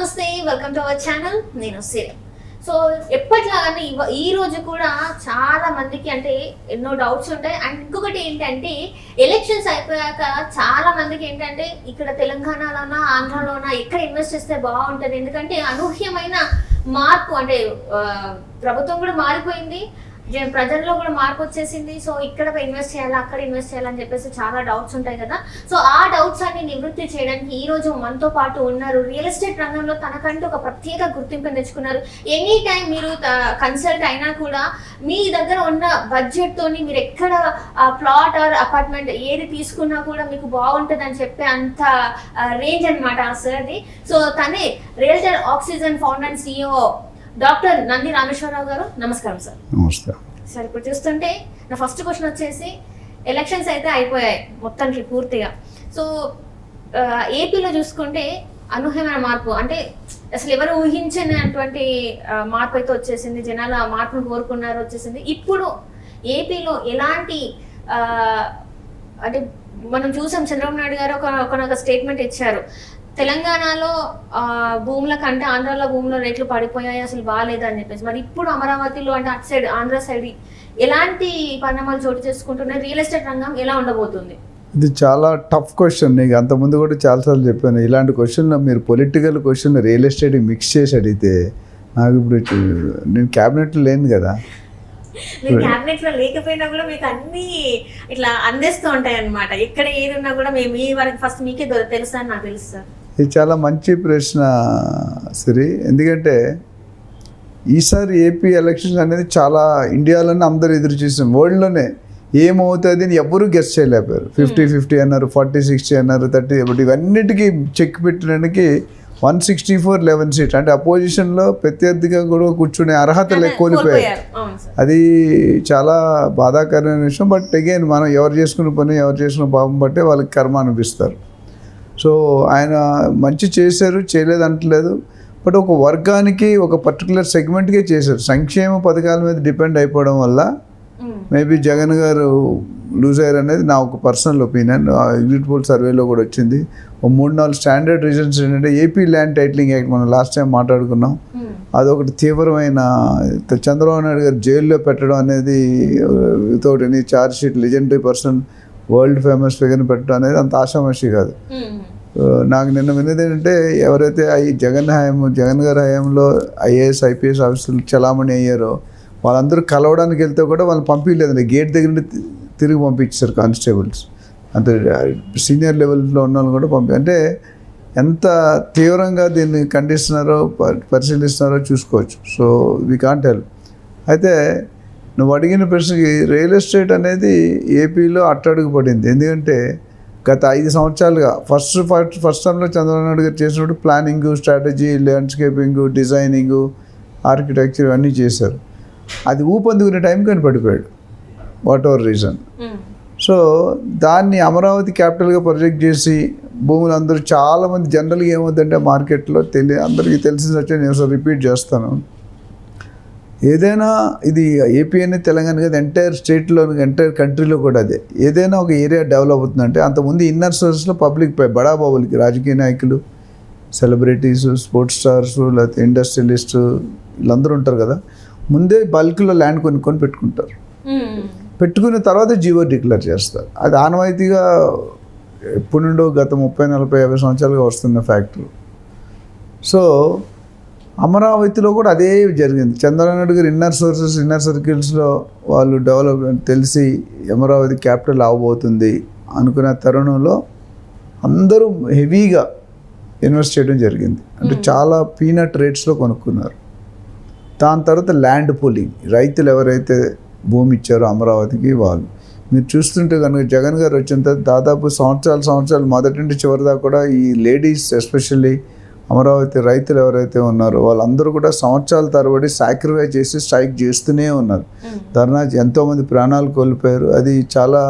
నమస్తే, welcome to our channel. నేను సిరి. So ఎప్పటిలాగానే ఈ రోజు కూడా చాలా మందికి అంటే ఎన్నో డౌట్స్ ఉంటాయి. అండ్ ఇంకొకటి ఏంటంటే ఎలక్షన్స్ అయిపోయాక చాలా మందికి ఏంటంటే ఇక్కడ తెలంగాణలోనా ఆంధ్రలోనా ఎక్కడ ఇన్వెస్ట్ చేస్తే బాగుంటుంది, ఎందుకంటే అనూహ్యమైన మార్పు అంటే ప్రభుత్వం కూడా మారిపోయింది, ప్రజల్లో కూడా మార్పు వచ్చేసింది. సో ఇక్కడ ఇన్వెస్ట్ చేయాలా అక్కడ ఇన్వెస్ట్ చేయాలని చెప్పేసి చాలా డౌట్స్ ఉంటాయి కదా. సో ఆ డౌట్స్ అన్ని నివృత్తి చేయడానికి ఈ రోజు మనతో పాటు ఉన్నారు. రియల్ ఎస్టేట్ రంగంలో తనకంటూ ఒక ప్రత్యేక గుర్తింపు తెచ్చుకున్నారు. ఎనీ టైం మీరు కన్సల్ట్ అయినా కూడా మీ దగ్గర ఉన్న బడ్జెట్ తోని మీరు ఎక్కడ ప్లాట్ ఆర్ అపార్ట్మెంట్ ఏది తీసుకున్నా కూడా మీకు బాగుంటుంది అని చెప్పే అంత రేంజ్ అనమాట సార్ది. సో తనే realtor oxygen founder and CEO doctor Nandi Rameshwar Rao గారు. నమస్కారం సార్. నమస్తే సార్. ఇప్పుడు చూస్తుంటే నా ఫస్ట్ క్వశ్చన్ వచ్చేసి, ఎలక్షన్స్ అయితే అయిపోయాయి మొత్తానికి పూర్తిగా. సో ఏపీలో చూసుకుంటే అనూహ్యమైన మార్పు, అంటే అసలు ఎవరు ఊహించినటువంటి మార్పు అయితే వచ్చేసింది. జనాలు ఆ మార్పును కోరుకున్నారు, వచ్చేసింది. ఇప్పుడు ఏపీలో ఎలాంటి అంటే మనం చూసాం, చంద్రబాబు నాయుడు గారు ఒక స్టేట్మెంట్ ఇచ్చారు, తెలంగాణలో భూముల కంటే ఆంధ్రాలో భూముల రేట్లు పడిపోయాయి, అసలు బాగాలేదు అని చెప్పేసి. మరి ఇప్పుడు అమరావతిలో అంటే అటు సైడ్ ఆంధ్ర సైడ్ ఎలాంటి పరిణామాలు చోటు చేసుకుంటున్నాయి, రియల్ ఎస్టేట్ రంగం ఎలా ఉండబోతుంది? ఇది చాలా టఫ్ క్వశ్చన్. నీకు అంతకుముందు కూడా చాలాసార్లు చెప్పాను, ఇలాంటి క్వశ్చన్లో మీరు political question real estate mix చేసి అడిగితే నాకు ఇప్పుడు నేను క్యాబినెట్లో లేను కదా. మీరు క్యాబినెట్ లో లేకపోయినా కూడా మీకు అన్ని ఇట్లా అందేస్తూ ఉంటాయి అన్నమాట. ఎక్కడ ఏది ఉన్నా కూడా మేము ఈ వరకు ఫస్ట్ మీకే తెలుసా అని నాకు తెలుసు సార్. ఇది చాలా మంచి ప్రశ్న సిరి, ఎందుకంటే ఈసారి ఏపీ ఎలక్షన్స్ అనేది చాలా ఇండియాలోనే అందరూ ఎదురు చూసాం. వరల్డ్లోనే ఏమవుతుంది అని ఎవ్వరూ గెస్ చేయలేకపోయారు. 50-50 అన్నారు, 40-60 అన్నారు, 30. బట్ ఇవన్నిటికీ చెక్ పెట్టడానికి 164-11 సీట్ అంటే అపోజిషన్లో ప్రత్యర్థిగా కూడా కూర్చునే అర్హత కోల్పోయారు. అది చాలా బాధాకరమైన విషయం. బట్ అగైన్ మనం ఎవరు చేసుకున్న పని ఎవరు చేసుకున్న పాపం బట్టే వాళ్ళకి కర్మ అనిపిస్తారు. సో ఆయన మంచి చేశారు, చేయలేదు అంటలేదు. బట్ ఒక వర్గానికి ఒక పర్టికులర్ సెగ్మెంట్కే చేశారు. సంక్షేమ పథకాల మీద డిపెండ్ అయిపోవడం వల్ల మేబీ జగన్ గారు లూజ్ అయ్యారు అనేది నా ఒక పర్సనల్ ఒపీనియన్. ఎగ్జిట్ పోల్ సర్వేలో కూడా వచ్చింది. 3-4 స్టాండర్డ్ రీజన్స్ ఏంటంటే, ఏపీ ల్యాండ్ టైటిలింగ్ యాక్ట్ మనం లాస్ట్ టైం మాట్లాడుకున్నాం, అదొకటి తీవ్రమైన. చంద్రబాబు నాయుడు గారు జైల్లో పెట్టడం అనేది without any charge sheet legendary person world famous ఫిగర్ని పెట్టడం అనేది అంత ఆషామాషి కాదు. నాకు నిన్న విన్నది ఏంటంటే, ఎవరైతే జగన్ గారి హయాంలో IAS IPS ఆఫీసర్లు చలామణి అయ్యారో వాళ్ళందరూ కలవడానికి వెళ్తే కూడా వాళ్ళు పంపించలేదండి, గేట్ దగ్గర తిరిగి పంపించారు కానిస్టేబుల్స్. అంత సీనియర్ లెవెల్లో ఉన్న వాళ్ళు కూడా అంటే ఎంత తీవ్రంగా దీన్ని ఖండిస్తున్నారో పరిశీలిస్తున్నారో చూసుకోవచ్చు. So we can't help. అయితే నువ్వు అడిగిన ప్రశ్నకి రియల్ ఎస్టేట్ అనేది ఏపీలో అట్టడుగు పడింది. ఎందుకంటే గత 5 సంవత్సరాలుగా ఫస్ట్ టైంలో చంద్రబాబు నాయుడు గారు చేసినప్పుడు planning, strategy, landscaping, designing, architecture అన్నీ చేశారు. అది ఊపందుకునే టైం కానీ పడిపోయాడు, వాట్ ఎవర్ రీజన్. సో దాన్ని అమరావతి క్యాపిటల్గా ప్రొజెక్ట్ చేసి భూములు అందరూ చాలామంది జనరల్గా ఏమవుతుందంటే మార్కెట్లో అందరికీ తెలిసిన నేను రిపీట్ చేస్తాను, ఏదైనా ఇది ఏపీ అనేది తెలంగాణ కదా, ఎంటైర్ స్టేట్లో ఎంటైర్ కంట్రీలో కూడా అదే. ఏదైనా ఒక ఏరియా డెవలప్ అవుతుందంటే అంతకుముందు ఇన్నర్ సోర్స్లో పబ్లిక్ బడాబాబులకి, రాజకీయ నాయకులు, సెలబ్రిటీస్, స్పోర్ట్స్ స్టార్స్, లేకపోతే ఇండస్ట్రియలిస్ట్ వీళ్ళందరూ ఉంటారు కదా, ముందే బల్క్లో ల్యాండ్ కొనుక్కొని పెట్టుకుంటారు. పెట్టుకున్న తర్వాత జీవో డిక్లేర్ చేస్తారు. అది ఆనవాయితీగా ఎప్పటి నుండో గత 30-40-50 సంవత్సరాలుగా వస్తున్న ఫ్యాక్టరీ. సో అమరావతిలో కూడా అదే జరిగింది. చంద్రబాబు నాయుడు గారు ఇన్నర్ సర్కిల్స్లో వాళ్ళు డెవలప్మెంట్ తెలిసి అమరావతి క్యాపిటల్ అవబోతుంది అనుకున్న తరుణంలో అందరూ హెవీగా ఇన్వెస్ట్ చేయడం జరిగింది. అంటే చాలా పీనట్ రేట్స్లో కొనుక్కున్నారు. దాని తర్వాత ల్యాండ్ పూలింగ్, రైతులు ఎవరైతే భూమి ఇచ్చారో అమరావతికి వాళ్ళు. మీరు చూస్తుంటే కనుక జగన్ గారు వచ్చిన తర్వాత దాదాపు సంవత్సరాలు మొదటి నుంచి చివరి దాకా కూడా ఈ లేడీస్ ఎస్పెషల్లీ అమరావతి రైతులు ఎవరైతే ఉన్నారో వాళ్ళందరూ కూడా సంవత్సరాల తరబడి సాక్రిఫైస్ చేసి స్ట్రైక్ చేస్తూనే ఉన్నారు. ధర్నా ఎంతోమంది ప్రాణాలు కోల్పోయారు. అది చాలా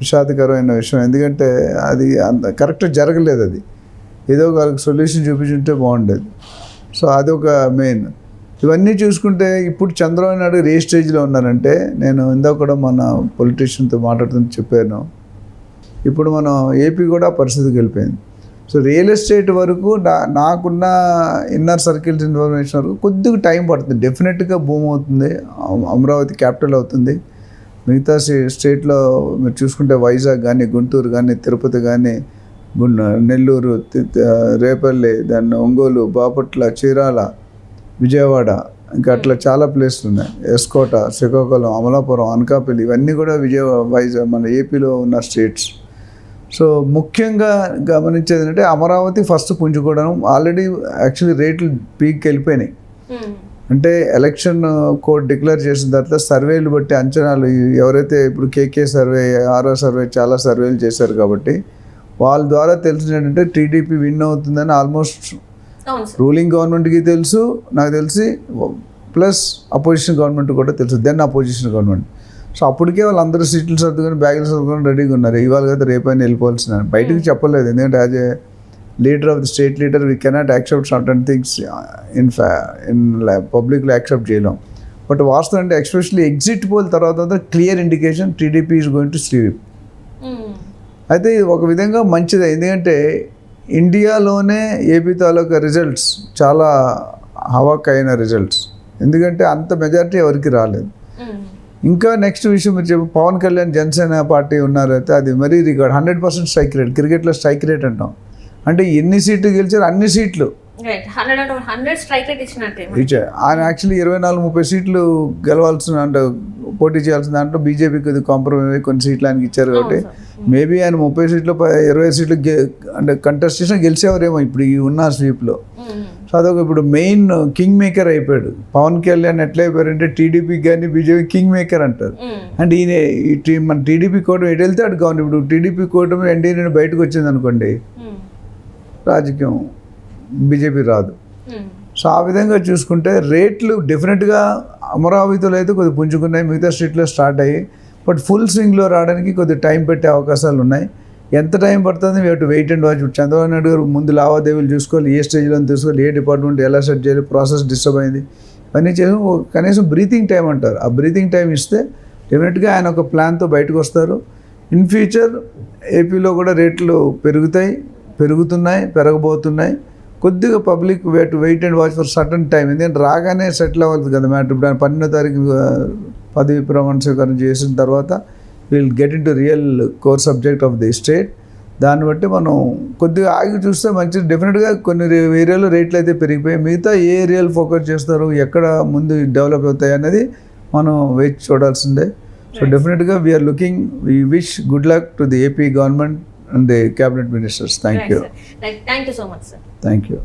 విషాదకరమైన విషయం. ఎందుకంటే అది అంత కరెక్ట్గా జరగలేదు. అది ఏదో వాళ్ళకి సొల్యూషన్ చూపించుంటే బాగుండేది. సో అదొక మెయిన్. ఇవన్నీ చూసుకుంటే ఇప్పుడు చంద్రబాబు నాయుడు ఏ స్టేజ్లో ఉన్నారంటే, నేను ఇందాక కూడా మన పొలిటీషియన్తో మాట్లాడుతూ చెప్పాను, ఇప్పుడు మనం ఏపీ కూడా పరిస్థితికి వెళ్ళిపోయింది. సో రియల్ ఎస్టేట్ వరకు నాకున్న ఇన్నర్ సర్కిల్స్ ఇన్ఫర్మేషన్ వరకు కొద్దిగా టైం పడుతుంది. డెఫినెట్గా భూమి అవుతుంది, అమరావతి క్యాపిటల్ అవుతుంది. మిగతా స్టేట్లో మీరు చూసుకుంటే వైజాగ్ కానీ, గుంటూరు కానీ, తిరుపతి కానీ, నెల్లూరు, రేపల్లి, దాన్ని ఒంగోలు, బాపట్ల, చీరాల, విజయవాడ, ఇంకా అట్లా చాలా ప్లేస్లు ఉన్నాయి. ఎస్కోట, శ్రీకాకుళం, అమలాపురం, అనకాపల్లి, ఇవన్నీ కూడా వైజాగ్ మన ఏపీలో ఉన్న స్టేట్స్. సో ముఖ్యంగా గమనించేది ఏంటంటే అమరావతి ఫస్ట్ పుంజుకోవడం. ఆల్రెడీ యాక్చువల్లీ రేట్లు పీక్కి వెళ్ళిపోయినాయి. అంటే ఎలక్షన్ కోడ్ డిక్లేర్ చేసిన తర్వాత సర్వేలు బట్టి అంచనాలు ఎవరైతే ఇప్పుడు కేకే సర్వే, ఆర్ఓ సర్వే, చాలా సర్వేలు చేశారు కాబట్టి వాళ్ళ ద్వారా తెలిసింది ఏంటంటే టీడీపీ విన్ అవుతుందని ఆల్మోస్ట్ రూలింగ్ గవర్నమెంట్కి తెలుసు, నాకు తెలిసి ప్లస్ అపోజిషన్ గవర్నమెంట్ కూడా తెలుసు, దెన్ అపోజిషన్ గవర్నమెంట్. సో అప్పటికే వాళ్ళు అందరూ సీట్లు సర్దుకొని బ్యాగులు సర్దుకొని రెడీగా ఉన్నారు. ఇవాళ కదా రేపైనా వెళ్ళిపోవాల్సిన బయటకు చెప్పలేదు. ఎందుకంటే as a leader of the state leader we cannot accept certain things in పబ్లిక్లో యాక్సెప్ట్ చేయలేం. బట్ వాస్తవం అంటే ఎస్పెషల్లీ ఎగ్జిట్ పోల్ తర్వాత clear indication TDP is going to sleep. అయితే ఒక విధంగా మంచిదే, ఎందుకంటే ఇండియాలోనే ఏపీ తాలూకా రిజల్ట్స్ చాలా హవాక్ అయిన రిజల్ట్స్. ఎందుకంటే అంత మెజారిటీ ఎవరికి రాలేదు. ఇంకా నెక్స్ట్ విషయం మీరు చెప్పి పవన్ కళ్యాణ్ జనసేన పార్టీ ఉన్నారైతే అది మరీ రికార్డ్ 100% స్ట్రైక్ రేట్. క్రికెట్లో స్ట్రైక్ రేట్ అంటాం. అంటే ఎన్ని సీట్లు గెలిచారు అన్ని సీట్లు ఇచ్చారు. ఆయన యాక్చువల్లీ 24-30 సీట్లు గెలవాల్సిన అంటే పోటీ చేయాల్సిన దాంట్లో బీజేపీకి కాంప్రమైజ్ కొన్ని సీట్లు ఆయనకి ఇచ్చారు. కాబట్టి మేబీ ఆయన 30 సీట్లు 20 సీట్లు అంటే కంటెస్ట్ చేసిన గెలిచేవారేమో ఇప్పుడు ఈ ఉన్న స్వీప్లో. సో అదొక ఇప్పుడు మెయిన్ కింగ్ మేకర్ అయిపోయాడు. పవన్ కళ్యాణ్ ఎట్లా అయిపోయారంటే టీడీపీకి కానీ బీజేపీ కింగ్ మేకర్ అంటారు. అంటే ఈయన మన టీడీపీ కూటమి ఎటు వెళ్తే అటు కావాలి. ఇప్పుడు టీడీపీ కూటమి ఎన్డీఏ నుండి బయటకు వచ్చింది అనుకోండి, రాజకీయం బీజేపీ రాదు. సో ఆ విధంగా చూసుకుంటే రేట్లు డెఫినెట్గా అమరావతిలో అయితే కొద్దిగా పుంజుకున్నాయి, మిగతా స్ట్రీట్లో స్టార్ట్ అయ్యి. బట్ ఫుల్ స్వింగ్లో రావడానికి కొద్దిగా టైం పెట్టే అవకాశాలు ఉన్నాయి. ఎంత టైం పడుతుంది we to wait and watch. Chandrababu Naidu గారు ముందు లావాదేవీలు చూసుకోవాలి, ఏ స్టేజ్లో తీసుకోవాలి, ఏ డిపార్ట్మెంట్ ఎలా సెట్ చేయాలి, ప్రాసెస్ డిస్టర్బ్ అయింది, ఇవన్నీ చేసి కనీసం బ్రీతింగ్ టైం అంటారు. ఆ బ్రీతింగ్ టైం ఇస్తే డెఫినెట్గా ఆయన ఒక ప్లాన్తో బయటకు వస్తారు. ఇన్ ఫ్యూచర్ ఏపీలో కూడా రేట్లు పెరుగుతున్నాయి, పెరగబోతున్నాయి. కొద్దిగా public wait and watch for certain time. ఎందుకంటే రాగానే సెటిల్ అవ్వదు కదా మ్యాటర్. ఇప్పుడు ఆయన 12వ తారీఖు పదవి ప్రమాణ స్వీకారం చేసిన తర్వాత will get in to real core subject of the state. దాన్ని బట్టి మనం కొద్దిగా ఆగి చూస్తే మంచిది. డెఫినెట్గా కొన్ని ఏరియాలో రేట్లు అయితే పెరిగిపోయి మిగతా ఏ ఏరియాలు ఫోకస్ చేస్తారు, ఎక్కడ ముందు డెవలప్ అవుతాయి అనేది మనం వేచి చూడాల్సిందే. సో డెఫినెట్గా we are looking, we wish good luck to the AP government and the cabinet ministers. Thank you. Sir. Thank you so much, sir. Thank you.